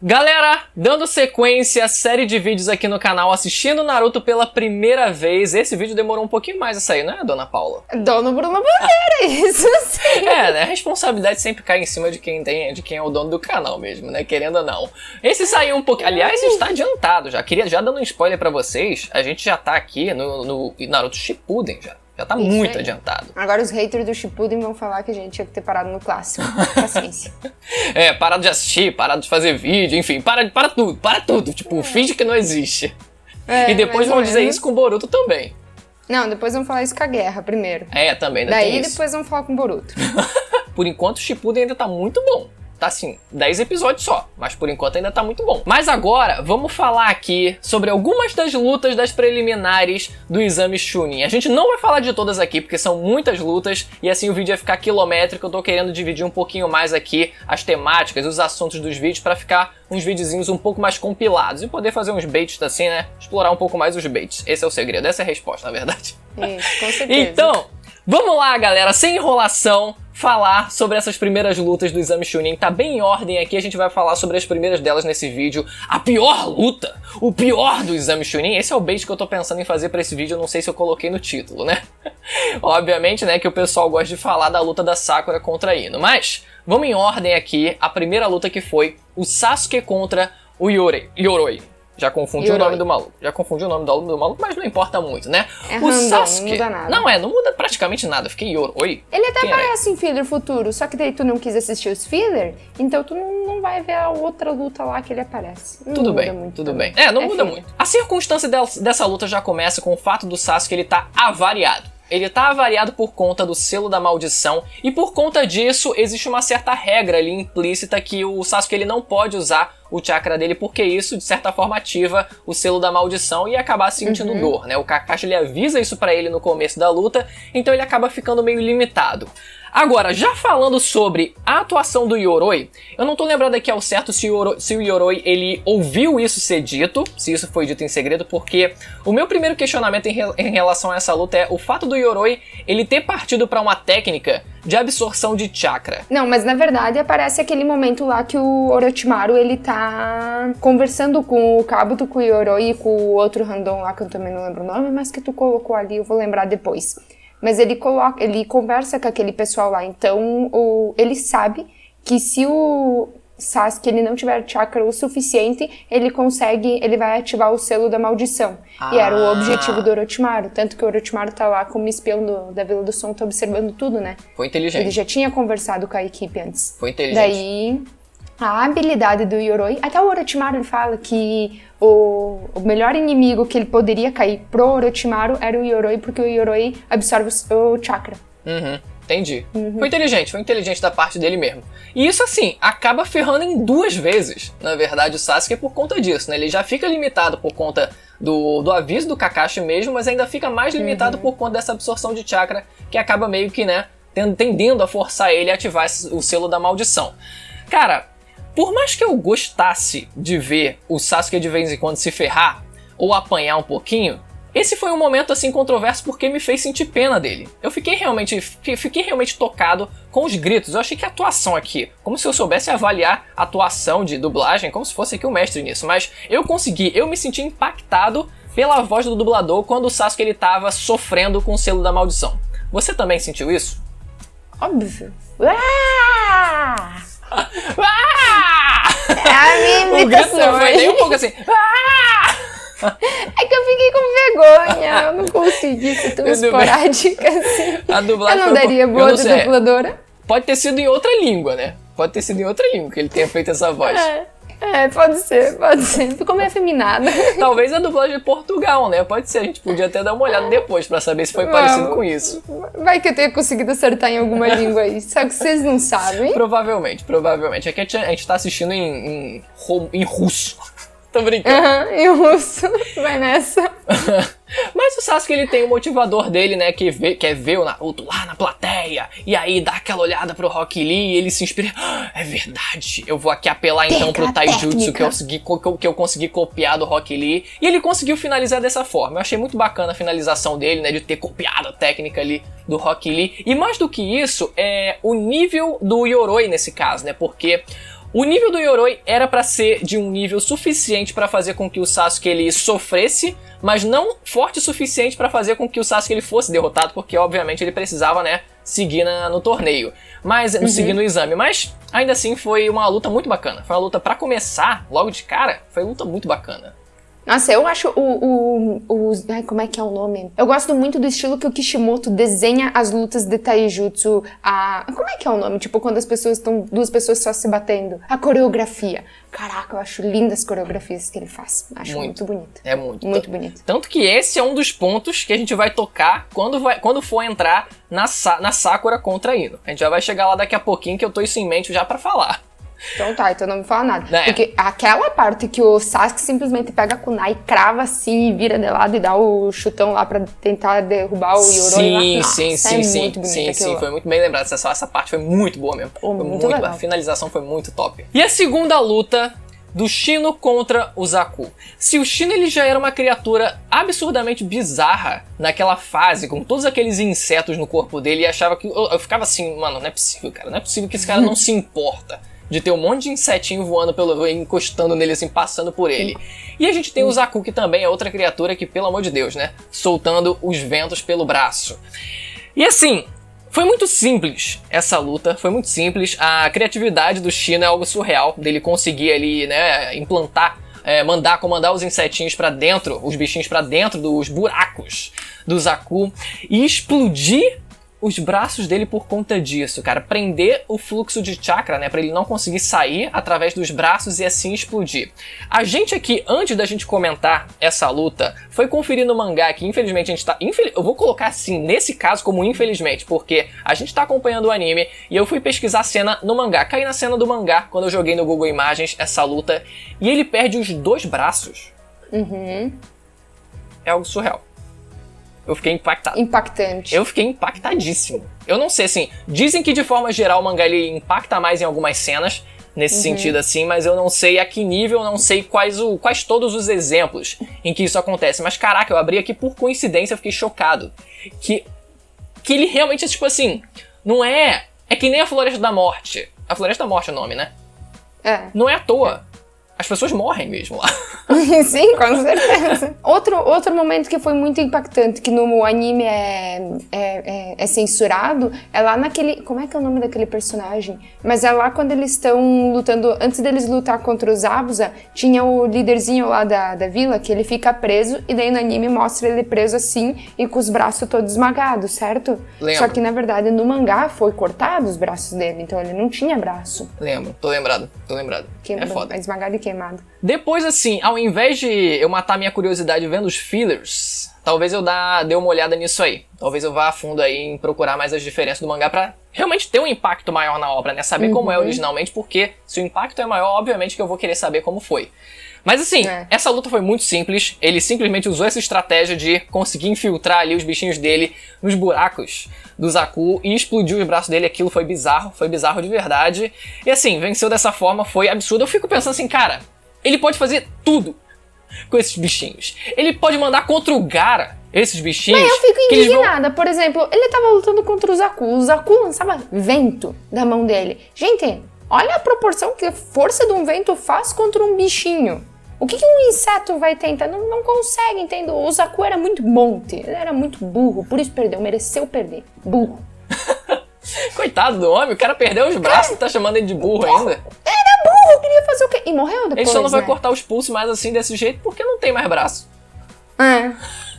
Galera, dando sequência à série de vídeos aqui no canal, assistindo Naruto pela primeira vez. Esse vídeo demorou um pouquinho mais a sair, não é, Dona Paula? Dona Bruna Bandeira, isso sim. Né? A responsabilidade sempre cai em cima de quem é o dono do canal mesmo, né? Querendo ou não. Esse saiu um pouquinho... Aliás, está adiantado já. Já dando um spoiler pra vocês, a gente já tá aqui no Naruto Shippuden já. Já tá isso muito adiantado. Agora os haters do Shippuden vão falar que a gente tinha que ter parado no clássico. Paciência. Parado de assistir, parado de fazer vídeo, enfim, para tudo. Tipo, finge que não existe. E depois vão dizer isso com o Boruto também. Não, depois vão falar isso com a guerra primeiro. Também, daí depois vão falar com o Boruto. Por enquanto o Shippuden ainda tá muito bom. Tá assim, 10 episódios só, mas por enquanto ainda tá muito bom. Mas agora, vamos falar aqui sobre algumas das lutas das preliminares do exame Chunin. A gente não vai falar de todas aqui, porque são muitas lutas, e assim o vídeo vai ficar quilométrico. Eu tô querendo dividir um pouquinho mais aqui as temáticas, os assuntos dos vídeos, pra ficar uns videozinhos um pouco mais compilados, e poder fazer uns baits assim, né? Explorar um pouco mais os baits. Esse é o segredo, essa é a resposta, na verdade. Isso, com certeza. Então, vamos lá, galera, sem enrolação, falar sobre essas primeiras lutas do exame Chunin. Tá bem em ordem aqui, a gente vai falar sobre as primeiras delas nesse vídeo. A pior luta, o pior do exame Chunin. Esse é o bait que eu tô pensando em fazer pra esse vídeo, eu não sei se eu coloquei no título, né? Obviamente, né, que o pessoal gosta de falar da luta da Sakura contra a Ino. Mas, vamos em ordem aqui, a primeira luta que foi o Sasuke contra o Yoroi. Já confundi o nome do maluco. Mas não importa muito, né? O Sasuke... não muda nada. Não muda praticamente nada. Eu fiquei Yoroi. Ele até aparece em filler futuro, só que daí tu não quis assistir os filler, então tu não vai ver a outra luta lá que ele aparece. Tudo bem. Não muda muito. A circunstância dessa luta já começa com o fato do Sasuke ele tá avariado. Ele tá avariado por conta do selo da maldição, e por conta disso existe uma certa regra ali implícita que o Sasuke ele não pode usar o chakra dele, porque isso de certa forma ativa o selo da maldição e acabar sentindo dor, né? O Kakashi ele avisa isso pra ele no começo da luta, então ele acaba ficando meio limitado. Agora, já falando sobre a atuação do Yoroi, eu não tô lembrando aqui ao certo se o Yoroi ele ouviu isso ser dito, se isso foi dito em segredo, porque o meu primeiro questionamento em relação a essa luta é o fato do Yoroi ele ter partido pra uma técnica de absorção de chakra. Não, mas na verdade aparece aquele momento lá que o Orochimaru ele tá conversando com o Kabuto, com o Yoroi e com o outro random lá, que eu também não lembro o nome, mas que tu colocou ali, eu vou lembrar depois. Mas ele conversa com aquele pessoal lá, então ele sabe que se o Sasuke ele não tiver chakra o suficiente, ele vai ativar o selo da maldição. E era o objetivo do Orochimaru, tanto que o Orochimaru tá lá como espião da Vila do Som, tá observando tudo, né? Foi inteligente. Ele já tinha conversado com a equipe antes. Foi inteligente. Daí, a habilidade do Yoroi, até o Orochimaru ele fala que o melhor inimigo que ele poderia cair pro Orochimaru era o Yoroi, porque o Yoroi absorve o chakra. Entendi. Foi inteligente da parte dele mesmo. E isso, assim, acaba ferrando em 2 vezes, na verdade, o Sasuke por conta disso, né? Ele já fica limitado por conta do aviso do Kakashi mesmo, mas ainda fica mais limitado por conta dessa absorção de chakra, que acaba meio que, né, tendendo a forçar ele a ativar o selo da maldição. Cara, por mais que eu gostasse de ver o Sasuke de vez em quando se ferrar, ou apanhar um pouquinho, esse foi um momento assim controverso porque me fez sentir pena dele. Eu fiquei realmente tocado com os gritos. Eu achei que a atuação aqui, como se eu soubesse avaliar a atuação de dublagem, como se fosse aqui o mestre nisso. Mas eu me senti impactado pela voz do dublador quando o Sasuke ele tava sofrendo com o selo da maldição. Você também sentiu isso? Óbvio. É a minha imitação. O grito não foi nem um pouco assim. É que eu fiquei com vergonha, eu não consegui ser tão esporádica assim. A dublagem eu não daria boa de dubladora. Pode ter sido em outra língua, né? Pode ter sido em outra língua que ele tenha feito essa voz. Pode ser. Ficou meio afeminada. Talvez a dublagem de Portugal, né? Pode ser, a gente podia até dar uma olhada depois pra saber se foi parecido com isso. Vai que eu tenha conseguido acertar em alguma língua aí, só que vocês não sabem. Provavelmente. É que a gente tá assistindo em russo. Tô brincando. Em russo. Vai nessa. Mas o Sasuke ele tem o motivador dele, né, que quer ver o Naruto lá na plateia, e aí dá aquela olhada pro Rock Lee e ele se inspira, é verdade, eu vou aqui apelar então pro Taijutsu que eu consegui copiar do Rock Lee, e ele conseguiu finalizar dessa forma. Eu achei muito bacana a finalização dele, né, de ter copiado a técnica ali do Rock Lee, e mais do que isso, é o nível do Yoroi nesse caso, né, porque O nível do Yoroi era pra ser de um nível suficiente pra fazer com que o Sasuke ele sofresse, mas não forte o suficiente pra fazer com que o Sasuke ele fosse derrotado, porque obviamente ele precisava, né, seguir no torneio, mas seguir no exame. Mas ainda assim foi uma luta muito bacana. Foi uma luta pra começar, logo de cara, foi uma luta muito bacana. Nossa, eu acho ai, como é que é o nome? Eu gosto muito do estilo que o Kishimoto desenha as lutas de taijutsu. Como é que é o nome? Tipo, quando duas pessoas só se batendo. A coreografia. Caraca, eu acho lindas as coreografias que ele faz. Acho muito bonito. É muito. Muito bonito. Tanto que esse é um dos pontos que a gente vai tocar quando for entrar na Sakura contra a Ino. A gente já vai chegar lá daqui a pouquinho, que eu tô isso em mente já pra falar. Então não me fala nada. Porque aquela parte que o Sasuke simplesmente pega a kunai, crava assim, vira de lado e dá o chutão lá pra tentar derrubar o Yoroi lá. Sim, foi muito bem lembrado. Essa parte foi muito boa mesmo. Foi muito legal. A finalização foi muito top. E a segunda luta do Shino contra o Zaku. Se o Shino ele já era uma criatura absurdamente bizarra naquela fase, com todos aqueles insetos no corpo dele, e achava que... Eu ficava assim, mano, não é possível, cara. Não é possível que esse cara não se importa de ter um monte de insetinho voando encostando nele, assim, passando por ele. E a gente tem o Zaku, que também é outra criatura que, pelo amor de Deus, né? Soltando os ventos pelo braço. E assim, foi muito simples essa luta, foi muito simples. A criatividade do Shino é algo surreal, dele conseguir ali, né, implantar, comandar os insetinhos pra dentro, os bichinhos pra dentro dos buracos do Zaku e explodir os braços dele por conta disso, cara. Prender o fluxo de chakra, né, pra ele não conseguir sair através dos braços e assim explodir. A gente aqui, antes da gente comentar essa luta, foi conferir no mangá, que infelizmente a gente tá... Eu vou colocar assim, nesse caso, como infelizmente, porque a gente tá acompanhando o anime e eu fui pesquisar a cena no mangá. Caí na cena do mangá, quando eu joguei no Google Imagens essa luta, e ele perde os 2 braços. É algo surreal. Eu fiquei impactado. Impactante. Eu fiquei impactadíssimo. Eu não sei, assim, dizem que de forma geral o mangá ele impacta mais em algumas cenas, nesse sentido assim, mas eu não sei a que nível, não sei quais todos os exemplos em que isso acontece. Mas caraca, eu abri aqui por coincidência, eu fiquei chocado. Que ele realmente é tipo assim, não é... É que nem a Floresta da Morte. A Floresta da Morte é o nome, né? É. Não é à toa. As pessoas morrem mesmo lá. Sim, com certeza. Outro momento que foi muito impactante, que no anime é censurado, é lá naquele... Como é que é o nome daquele personagem? Mas é lá quando eles estão lutando... Antes deles lutar contra os Abusa, tinha o líderzinho lá da vila, que ele fica preso, e daí no anime mostra ele preso assim, e com os braços todos esmagados, certo? Lembro. Só que, na verdade, no mangá foi cortado os braços dele, então ele não tinha braço. Lembro, tô lembrado. É foda. Esmagado e queimado. Depois, assim, ao invés de eu matar minha curiosidade vendo os fillers, talvez eu dê uma olhada nisso aí. Talvez eu vá a fundo aí em procurar mais as diferenças do mangá pra realmente ter um impacto maior na obra, né? Saber como é originalmente, porque se o impacto é maior, obviamente que eu vou querer saber como foi. Mas assim, essa luta foi muito simples. Ele simplesmente usou essa estratégia de conseguir infiltrar ali os bichinhos dele nos buracos do Zaku e explodiu os braços dele. Aquilo foi bizarro de verdade. E assim, venceu dessa forma, foi absurdo. Eu fico pensando assim, cara, ele pode fazer tudo com esses bichinhos. Ele pode mandar contra o Gaara esses bichinhos. Mas eu fico indignada. Por exemplo, ele tava lutando contra o Zaku lançava vento da mão dele. Gente, olha a proporção que a força de um vento faz contra um bichinho. O que um inseto vai tentar? Não consegue, entende? O Zaku era muito monte, ele era muito burro, por isso perdeu, mereceu perder. Burro. Coitado do homem, o cara perdeu os braços e tá chamando ele de burro ainda. Ele era burro, queria fazer o quê? E morreu depois, ele só não vai né? cortar os pulsos mais assim desse jeito porque não tem mais braço.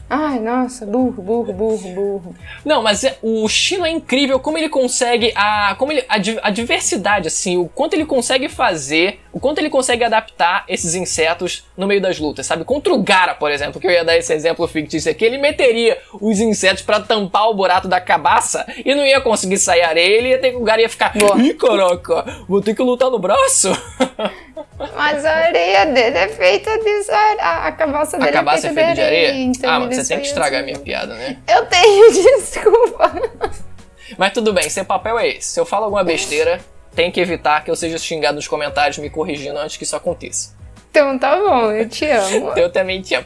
Ai, nossa, burro. Não, mas o Shino é incrível como ele consegue a diversidade, assim, o quanto ele consegue fazer, o quanto ele consegue adaptar esses insetos no meio das lutas, sabe? Contra o Gaara, por exemplo, que eu ia dar esse exemplo fictício aqui, ele meteria os insetos pra tampar o buraco da cabaça e não ia conseguir sair areia, o Gaara ia ficar, ih, caraca, vou ter que lutar no braço. Mas a areia dele é feita de a cabaça dele é feita de areia? Então mas você tem que estragar a minha piada, né? Eu tenho, desculpa. Mas tudo bem, seu papel é esse. Se eu falo alguma besteira, tem que evitar que eu seja xingado nos comentários me corrigindo antes que isso aconteça. Então tá bom, eu te amo. Eu também te amo.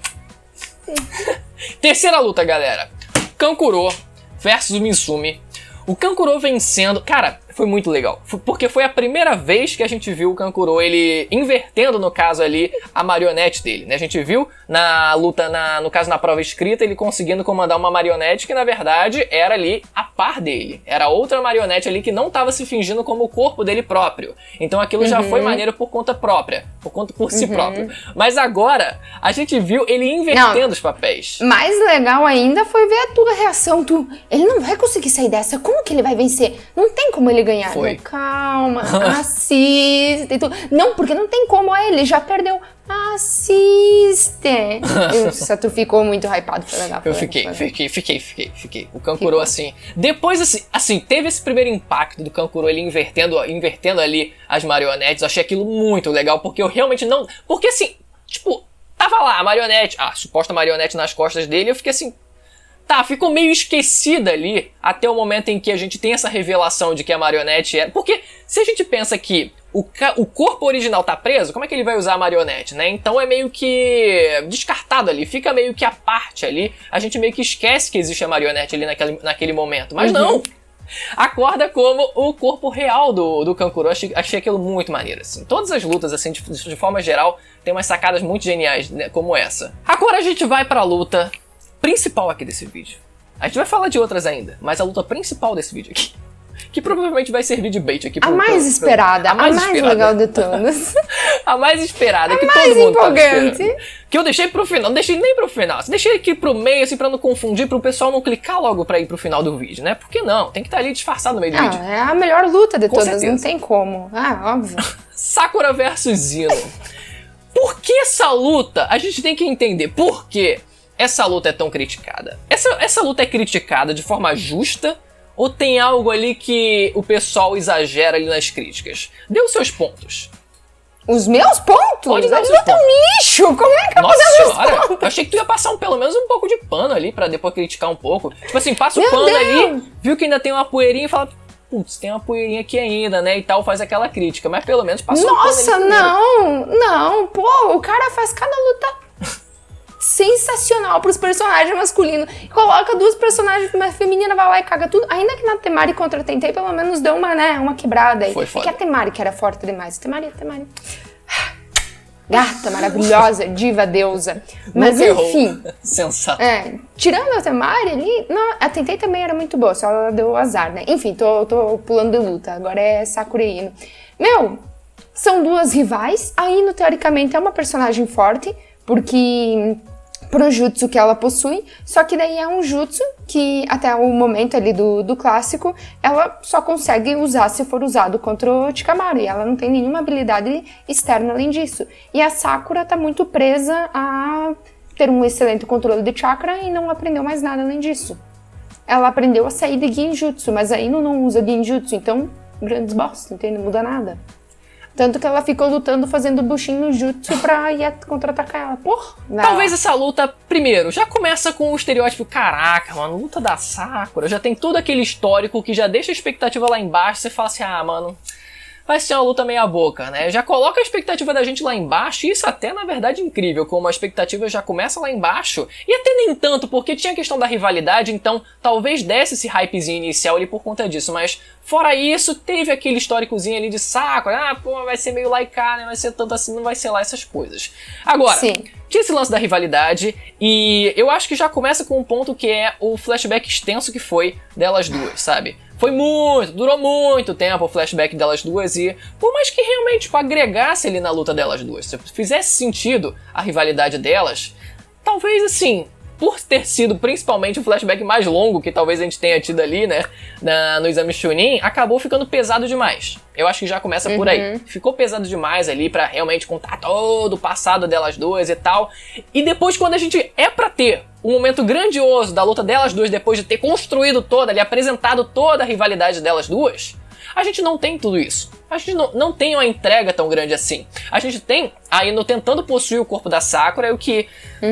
Terceira luta, galera. Kankuro versus o Mitsumi. O Kankuro vencendo... Cara, Foi muito legal. Porque foi a primeira vez que a gente viu o Kankuro, ele invertendo, no caso ali, a marionete dele, né? A gente viu na luta, no caso na prova escrita, ele conseguindo comandar uma marionete que, na verdade, era ali a par dele. Era outra marionete ali que não estava se fingindo como o corpo dele próprio. Então aquilo já foi maneiro por conta própria. Por si próprio. Mas agora, a gente viu ele invertendo os papéis. Mais legal ainda foi ver a tua reação. Ele não vai conseguir sair dessa. Como que ele vai vencer? Não tem como ele ganhar. Foi. Calma, assiste. Não, porque não tem como. Ele já perdeu. Assiste. Só tu ficou muito hypado. Foi legal. Eu fiquei. O Kankuro, assim... Depois, assim, teve esse primeiro impacto do Kankuro, ele invertendo ali as marionetes. Eu achei aquilo muito legal, porque eu realmente não... Porque, assim, tipo, tava lá a marionete, a suposta marionete nas costas dele, eu fiquei assim... Tá, ficou meio esquecida ali, até o momento em que a gente tem essa revelação de que a marionete era... Porque se a gente pensa que o corpo original tá preso, como é que ele vai usar a marionete, né? Então é meio que descartado ali, fica meio que a parte ali, a gente meio que esquece que existe a marionete ali naquele momento, mas não! Acorda como o corpo real do Kankuro. Achei aquilo muito maneiro, assim. Todas as lutas, assim, de forma geral, tem umas sacadas muito geniais, né, como essa. Agora a gente vai pra luta principal aqui desse vídeo. A gente vai falar de outras ainda, mas a luta principal desse vídeo aqui, que provavelmente vai servir de bait aqui. A mais esperada, a mais legal de todas. A mais esperada, que mais todo mundo empolgante. Tá esperando. Que eu deixei pro final, não deixei nem pro final. Deixei aqui pro meio, assim, pra não confundir, pro pessoal não clicar logo pra ir pro final do vídeo, né? Porque não, tem que estar ali disfarçado no meio do vídeo. É a melhor luta de todas, certeza. Não tem como. Óbvio. Sakura versus Zino. Por que essa luta? A gente tem que entender por que essa luta é tão criticada. Essa luta é criticada de forma justa ou tem algo ali que o pessoal exagera ali nas críticas? Dê os seus pontos. Os meus pontos? Pode dar a os seus luta é um lixo! Como é que eu vou Nossa dar meus senhora, pontos? eu achei que tu ia passar pelo menos um pouco de pano ali pra depois criticar um pouco. Tipo assim, passa o Meu pano Deus. ali, viu que ainda tem uma poeirinha e fala... Putz, tem uma poeirinha aqui ainda, né? E tal, faz aquela crítica. Mas pelo menos passa um pano ali. Nossa, não. Pô, o cara faz cada luta sensacional pros personagens masculinos. Coloca duas personagens femininas, vai lá e caga tudo. Ainda que na Temari contra a Tentei, pelo menos deu uma quebrada aí. Foi É foda. que a Temari que era forte demais. Temari. Gata maravilhosa, diva, deusa. Mas Nunca errou. enfim. Sensato. Tirando a Temari ali, a Tentei também era muito boa, só ela deu azar, né? Enfim, tô pulando de luta. Agora é Sakura e Ino. Meu, são duas rivais. A Ino, teoricamente, é uma personagem forte, porque pro jutsu que ela possui, só que daí é um jutsu que até o momento ali do clássico, ela só consegue usar se for usado contra o Chikamaru, e ela não tem nenhuma habilidade externa além disso. E a Sakura tá muito presa a ter um excelente controle de chakra e não aprendeu mais nada além disso. Ela aprendeu a sair de Genjutsu, mas a Ino não usa Genjutsu, então grandes bosta, entende? Não muda nada. Tanto que ela ficou lutando, fazendo buchinho no jutsu pra ir contra-atacar ela. Porra! Talvez essa luta, primeiro, já começa com o estereótipo, caraca, mano, luta da Sakura, já tem todo aquele histórico que já deixa a expectativa lá embaixo, você fala assim, mano, vai ser uma luta meia boca, né? Já coloca a expectativa da gente lá embaixo, e isso até, na verdade, é incrível, como a expectativa já começa lá embaixo, e até nem tanto, porque tinha a questão da rivalidade, então talvez desse esse hypezinho inicial ali por conta disso, mas fora isso, teve aquele históricozinho ali de Sakura, pô, vai ser meio laicar, né? Vai ser tanto assim, não vai ser lá essas coisas. Agora, Sim. Tinha esse lance da rivalidade, e eu acho que já começa com um ponto que é o flashback extenso que foi delas duas, sabe? Durou muito tempo o flashback delas duas, e por mais que realmente tipo, agregasse ali na luta delas duas, se fizesse sentido a rivalidade delas, talvez assim, por ter sido principalmente o flashback mais longo que talvez a gente tenha tido ali, né, no Exame Chunin, acabou ficando pesado demais. Eu acho que já começa por aí. Ficou pesado demais ali pra realmente contar todo o passado delas duas e tal. E depois, quando a gente é pra ter um momento grandioso da luta delas duas, depois de ter construído toda ali, apresentado toda a rivalidade delas duas, a gente não tem tudo isso. A gente não tem uma entrega tão grande assim. A gente tem a Ino tentando possuir o corpo da Sakura, o que,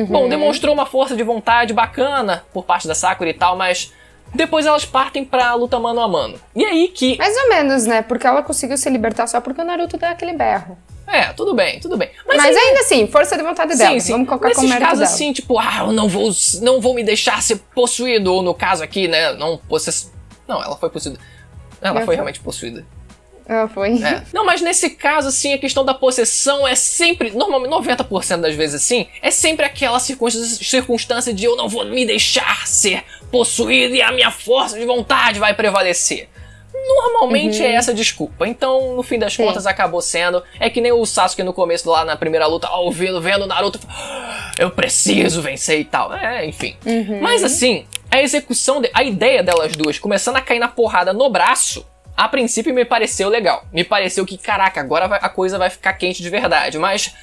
bom, demonstrou uma força de vontade bacana por parte da Sakura e tal, mas depois elas partem pra luta mano a mano. E aí que... Mais ou menos, né? Porque ela conseguiu se libertar só porque o Naruto dá aquele berro. Tudo bem. Mas ainda assim, força de vontade dela. Sim. Vamos colocar como nesses mérito casos dela. assim, tipo, eu não vou me deixar ser possuído, ou no caso aqui, né, não, ela foi possuída. ela foi realmente possuída. Ela foi. Não, mas nesse caso, assim, a questão da possessão é sempre, normalmente 90% das vezes, assim, é sempre aquela circunstância de eu não vou me deixar ser possuído e a minha força de vontade vai prevalecer. Normalmente é essa desculpa. Então, no fim das contas, acabou sendo. É que nem o Sasuke no começo, lá na primeira luta, vendo o Naruto, eu preciso vencer e tal. Enfim. Mas assim, a execução, a ideia delas duas começando a cair na porrada no braço, a princípio me pareceu legal. Me pareceu que, caraca, agora a coisa vai ficar quente de verdade. Mas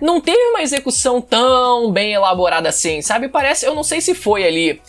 não teve uma execução tão bem elaborada assim, sabe? Parece, eu não sei se foi ali...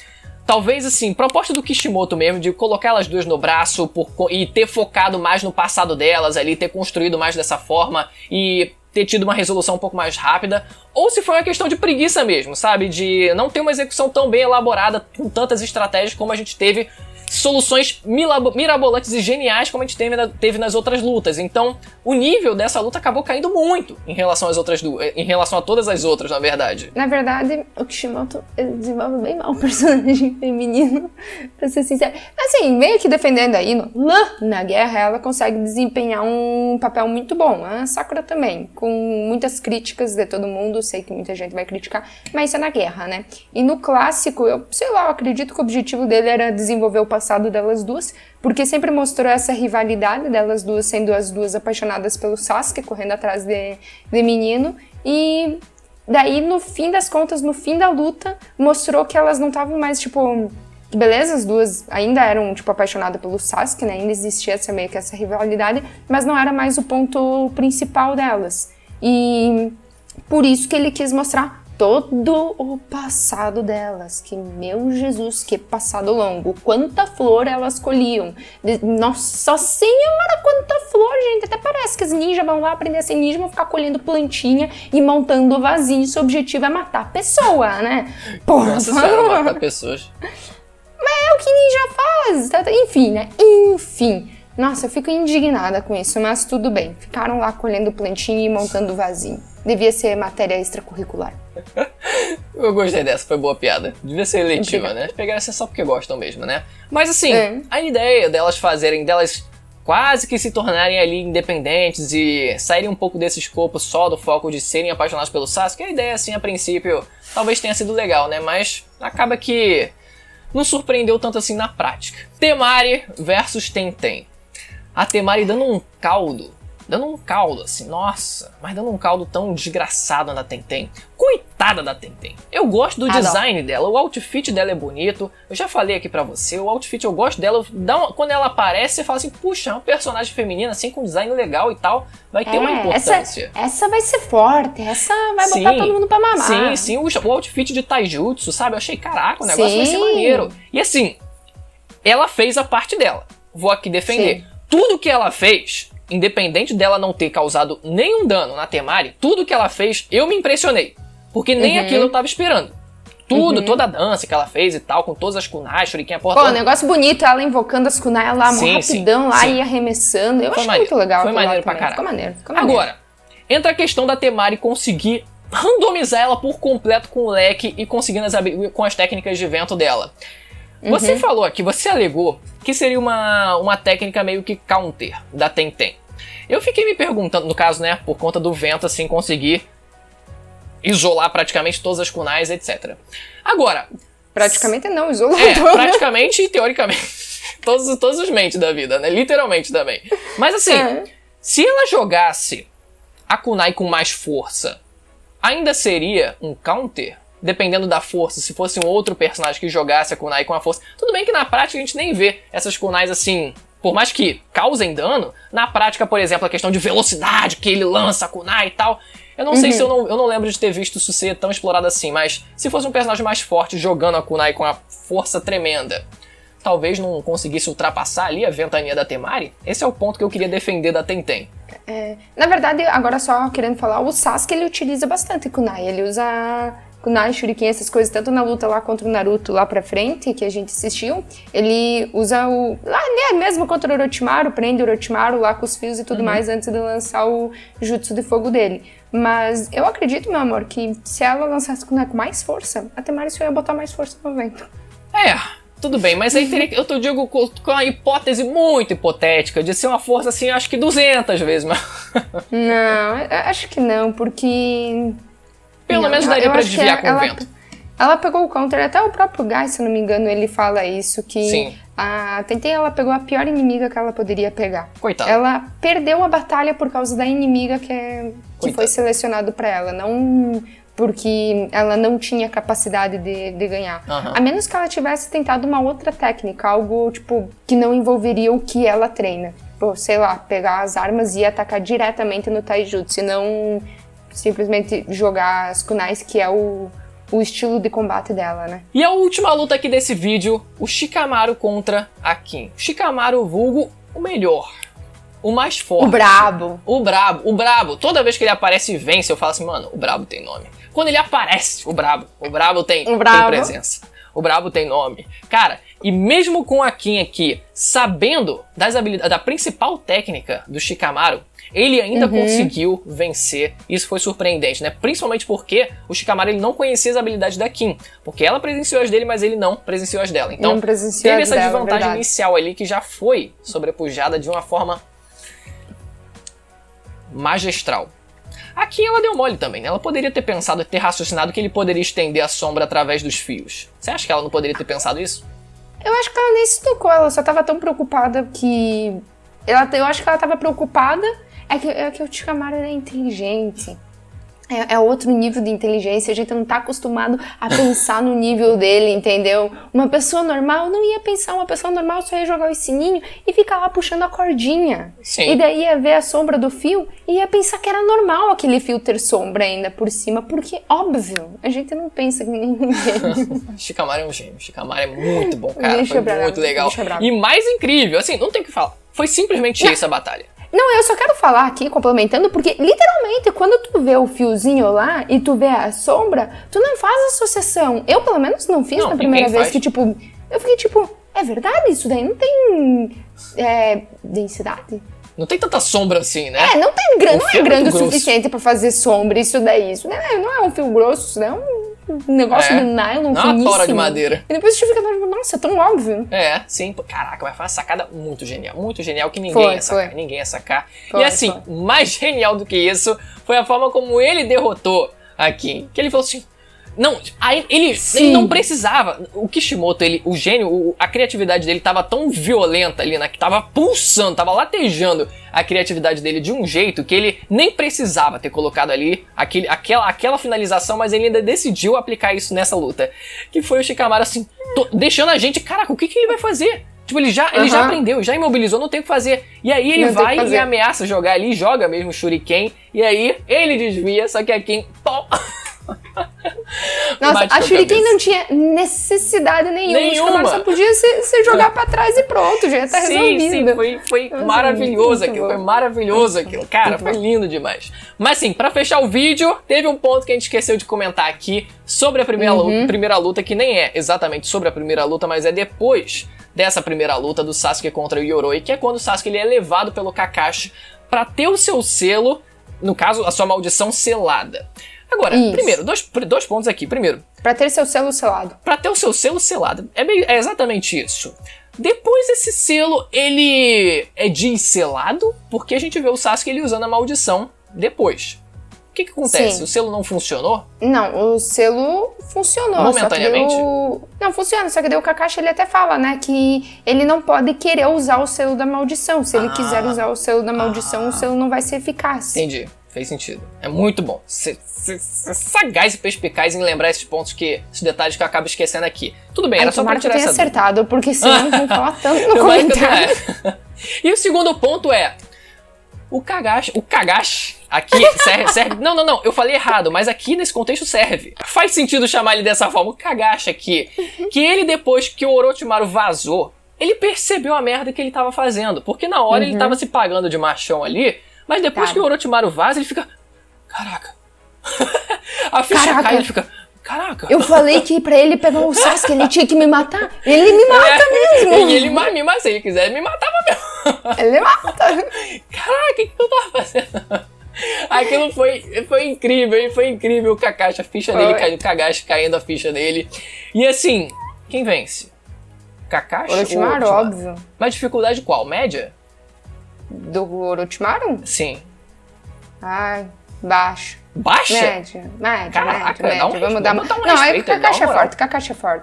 Talvez, assim, proposta do Kishimoto mesmo, de colocar elas duas no braço e ter focado mais no passado delas ali, ter construído mais dessa forma e ter tido uma resolução um pouco mais rápida. Ou se foi uma questão de preguiça mesmo, sabe? De não ter uma execução tão bem elaborada, com tantas estratégias como a gente teve, soluções mirabolantes e geniais como a gente teve nas outras lutas. Então, o nível dessa luta acabou caindo muito em relação às outras duas, em relação a todas as outras, na verdade. Na verdade, o Kishimoto desenvolve bem mal o personagem feminino, pra ser sincero. Assim, meio que defendendo aí, na guerra, ela consegue desempenhar um papel muito bom. A Sakura também, com muitas críticas de todo mundo, sei que muita gente vai criticar, mas isso é na guerra, né? E no clássico, eu acredito que o objetivo dele era desenvolver o passado delas duas, porque sempre mostrou essa rivalidade delas duas, sendo as duas apaixonadas pelo Sasuke, correndo atrás de menino, e daí no fim das contas, no fim da luta, mostrou que elas não estavam mais, tipo, beleza, as duas ainda eram, tipo, apaixonadas pelo Sasuke, né, ainda existia meio que essa rivalidade, mas não era mais o ponto principal delas, e por isso que ele quis mostrar todo o passado delas, que, meu Jesus, que passado longo, quanta flor elas colhiam, nossa senhora, quanta flor, gente, até parece que as ninjas vão lá aprender a ser ninja, vão ficar colhendo plantinha e montando vasinho, seu objetivo é matar a pessoa, né? Porra, nossa senhora, matar pessoas. Mas é o que ninja faz, tá? Enfim, né? Enfim. Nossa, eu fico indignada com isso, mas tudo bem. Ficaram lá colhendo plantinha e montando vasinho. Devia ser matéria extracurricular. Eu gostei dessa, foi boa piada. Devia ser eletiva, né? Pegaram essa só porque gostam mesmo, né? Mas assim, a ideia delas quase que se tornarem ali independentes e saírem um pouco desse escopo só do foco de serem apaixonados pelo Sasuke, a ideia, assim, a princípio, talvez tenha sido legal, né? Mas acaba que não surpreendeu tanto assim na prática. Temari versus Tenten. A Temari dando um caldo, assim, nossa, mas dando um caldo tão desgraçado na Tenten. Coitada da Tenten. Eu gosto do design dela, o outfit dela é bonito, eu já falei aqui pra você, o outfit eu gosto dela, quando ela aparece você fala assim, puxa, é uma personagem feminina assim com design legal e tal, vai ter uma importância. Essa vai ser forte, essa vai botar todo mundo pra mamar. Sim, o outfit de taijutsu, sabe, eu achei, caraca, o negócio vai ser maneiro. E assim, ela fez a parte dela, vou aqui defender. Tudo que ela fez, independente dela não ter causado nenhum dano na Temari, tudo que ela fez, eu me impressionei. Porque nem aquilo eu tava esperando. Tudo, toda a dança que ela fez e tal, com todas as kunai, shuriken, a porra toda. Pô, negócio bonito, ela invocando as kunai lá, rapidão lá e arremessando. Eu achei muito legal. Foi maneiro pra caralho. Ficou maneiro. Agora, entra a questão da Temari conseguir randomizar ela por completo com o leque e conseguindo com as técnicas de vento dela. Você falou aqui, você alegou que seria uma técnica meio que counter da Tenten. Eu fiquei me perguntando, no caso, né, por conta do vento, assim, conseguir isolar praticamente todas as kunais, etc. Agora... Praticamente não, isolou. Praticamente e teoricamente. Todos os mentes da vida, né, literalmente também. Mas assim, se ela jogasse a kunai com mais força, ainda seria um counter? Dependendo da força, se fosse um outro personagem que jogasse a kunai com a força. Tudo bem que na prática a gente nem vê essas kunais assim, por mais que causem dano, na prática, por exemplo, a questão de velocidade que ele lança a kunai e tal. Eu não sei se eu não lembro de ter visto isso ser tão explorado assim, mas se fosse um personagem mais forte jogando a kunai com a força tremenda, talvez não conseguisse ultrapassar ali a ventania da Temari. Esse é o ponto que eu queria defender da Tenten. Na verdade, agora só querendo falar, o Sasuke ele utiliza bastante kunai, ele usa kunai, shuriken, essas coisas, tanto na luta lá contra o Naruto lá pra frente, que a gente assistiu, ele usa lá mesmo contra o Orochimaru, prende o Orochimaru lá com os fios e tudo mais antes de lançar o jutsu de fogo dele. Mas eu acredito, meu amor, que se ela lançasse kunai com mais força, a Temari só ia botar mais força no vento. Tudo bem, mas aí teria, eu digo com a hipótese muito hipotética de ser uma força assim, acho que 200 vezes, mas... Não, acho que não, porque... Pelo menos daria pra desviar com o vento. Ela pegou o counter, até o próprio Guy, se eu não me engano, ele fala isso, que... Sim. Ela pegou a pior inimiga que ela poderia pegar. Coitada. Ela perdeu a batalha por causa da inimiga que foi selecionado pra ela, não... porque ela não tinha capacidade de ganhar. Uhum. A menos que ela tivesse tentado uma outra técnica, algo, tipo, que não envolveria o que ela treina. Pô, sei lá, pegar as armas e atacar diretamente no taijutsu, e não simplesmente jogar as kunais, que é o estilo de combate dela, né? E a última luta aqui desse vídeo, o Shikamaru contra a Kim. Shikamaru vulgo o melhor. O mais forte. O brabo. O brabo. Toda vez que ele aparece e vence, eu falo assim, mano, o brabo tem nome. Quando ele aparece, o brabo tem presença. O brabo tem nome. Cara, e mesmo com a Kim aqui, sabendo das habilidades, da principal técnica do Shikamaru, ele ainda conseguiu vencer. Isso foi surpreendente, né? Principalmente porque o Shikamaru ele não conhecia as habilidades da Kim. Porque ela presenciou as dele, mas ele não presenciou as dela. Então, teve essa desvantagem inicial ali que já foi sobrepujada de uma forma magistral. Aqui ela deu mole também, né? Ela poderia ter pensado, ter raciocinado que ele poderia estender a sombra através dos fios. Você acha que ela não poderia ter pensado isso? Eu acho que ela nem se tocou, ela só tava tão preocupada que... Eu acho que ela tava preocupada, é que o Shikamaru é inteligente. É outro nível de inteligência, a gente não tá acostumado a pensar no nível dele, entendeu? Uma pessoa normal não ia pensar, uma pessoa normal só ia jogar o sininho e ficar lá puxando a cordinha. Sim. E daí ia ver a sombra do fio e ia pensar que era normal aquele fio ter sombra ainda por cima, porque, óbvio, a gente não pensa que ninguém. Shikamaru é um gênio, Shikamaru é muito bom, cara, Foi muito legal. E mais incrível, assim, não tem o que falar, foi simplesmente isso a batalha. Não, eu só quero falar aqui, complementando, porque literalmente quando tu vê o fiozinho lá e tu vê a sombra, tu não faz associação. Eu, pelo menos, não fiz na primeira vez que, tipo, eu fiquei tipo, é verdade? Isso daí não tem densidade? Não tem tanta sombra assim, né? Não é grande o suficiente pra fazer sombra, isso daí. Isso não é um fio grosso, isso daí é um negócio de nylon finíssimo. Uma tora de madeira. E depois tu fica tipo, nossa, é tão óbvio. Sim. Caraca, mas foi uma sacada muito genial que ninguém ia sacar. E assim, mais genial do que isso foi a forma como ele derrotou a Kim. Que ele falou assim... Não, ele não precisava. O Kishimoto, o gênio, a criatividade dele tava tão violenta ali, né? Que tava pulsando, tava latejando a criatividade dele de um jeito que ele nem precisava ter colocado ali aquela finalização, mas ele ainda decidiu aplicar isso nessa luta. Que foi o Shikamaru assim, deixando a gente, caraca, o que ele vai fazer? Tipo, ele já aprendeu, já imobilizou, não tem o que fazer. E aí ele vai e ameaça jogar ali, joga mesmo o Shuriken, e aí ele desvia, só que a Kim... Nossa, a Shuriken não tinha necessidade nenhuma. Só podia se jogar pra trás e pronto, já ia estar resolvido. Sim, foi maravilhoso aquilo, foi maravilhoso aquilo. Cara, foi lindo demais. Mas sim, pra fechar o vídeo, teve um ponto que a gente esqueceu de comentar aqui sobre a primeira luta, que nem é exatamente sobre a primeira luta, mas é depois dessa primeira luta do Sasuke contra o Yoroi, que é quando o Sasuke ele é levado pelo Kakashi pra ter o seu selo, no caso, a sua maldição selada. Agora, primeiro, dois pontos aqui. Primeiro, pra ter seu selo selado. Pra ter o seu selo selado. É exatamente isso. Depois esse selo, ele é desselado, porque a gente vê o Sasuke ele usando a maldição depois. O que acontece? Sim. O selo não funcionou? Não, o selo funcionou. Momentaneamente? Não, funciona, só que daí o Kakashi ele até fala, né, que ele não pode querer usar o selo da maldição. Se ele quiser usar o selo da maldição, o selo não vai ser eficaz. Entendi. Fez sentido. É muito bom. Você sagaz e perspicaz em lembrar esses pontos, esses detalhes que eu acabo esquecendo aqui. Tudo bem, era só pra tirar essa dúvida. Acertado, porque senão vão falar tanto no comentário. E o segundo ponto é... O Kagashi aqui serve... Não, eu falei errado, mas aqui nesse contexto serve. Faz sentido chamar ele dessa forma. O Kagashi aqui, que ele depois que o Orochimaru vazou, ele percebeu a merda que ele tava fazendo. Porque na hora ele tava se pagando de machão ali, mas depois que o Orochimaru vaza, ele fica... Caraca. A ficha cai, ele fica... Caraca. Eu falei que pra ele pegar o Sasuke, ele tinha que me matar. Ele me mata mesmo. E ele me mata. Se ele quiser, ele me matava mesmo. Ele mata. Caraca, o que eu tava fazendo? Aquilo foi incrível, foi incrível. O Kakashi, a ficha dele caindo, o Kagashi caindo a ficha dele. E assim, quem vence? Kakashi Orochimaru, ou óbvio. Mas dificuldade qual? Média? Do Orochimaru? Sim. Ai, baixo. Baixa? Média. Caraca, média. dá um Vamos dar respeito, Não, é dá que uma o Kakashi é moral. forte,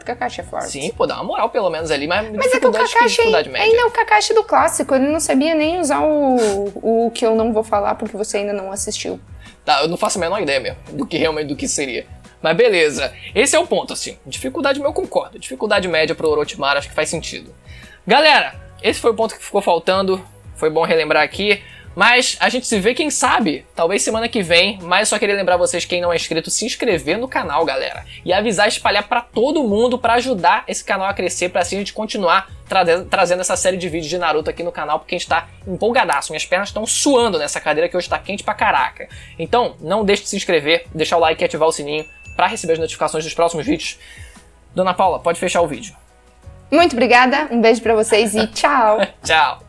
Kakashi é forte. Sim, pô, dá uma moral pelo menos ali, mas Mas é que o dificuldade Kakashi dificuldade média. ainda é o Kakashi do clássico, ele não sabia nem usar o que eu não vou falar porque você ainda não assistiu. Tá, eu não faço a menor ideia mesmo do que seria. Mas beleza, esse é o ponto, assim. Dificuldade meu, eu concordo. Dificuldade média pro Orochimaru, acho que faz sentido. Galera, esse foi o ponto que ficou faltando. Foi bom relembrar aqui. Mas a gente se vê, quem sabe, talvez semana que vem. Mas só queria lembrar vocês, quem não é inscrito, se inscrever no canal, galera. E avisar, espalhar pra todo mundo, pra ajudar esse canal a crescer, pra assim a gente continuar trazendo essa série de vídeos de Naruto aqui no canal, porque a gente tá empolgadaço. Minhas pernas estão suando nessa cadeira que hoje tá quente pra caraca. Então, não deixe de se inscrever, deixar o like e ativar o sininho pra receber as notificações dos próximos vídeos. Dona Paula, pode fechar o vídeo. Muito obrigada, um beijo pra vocês e tchau! Tchau!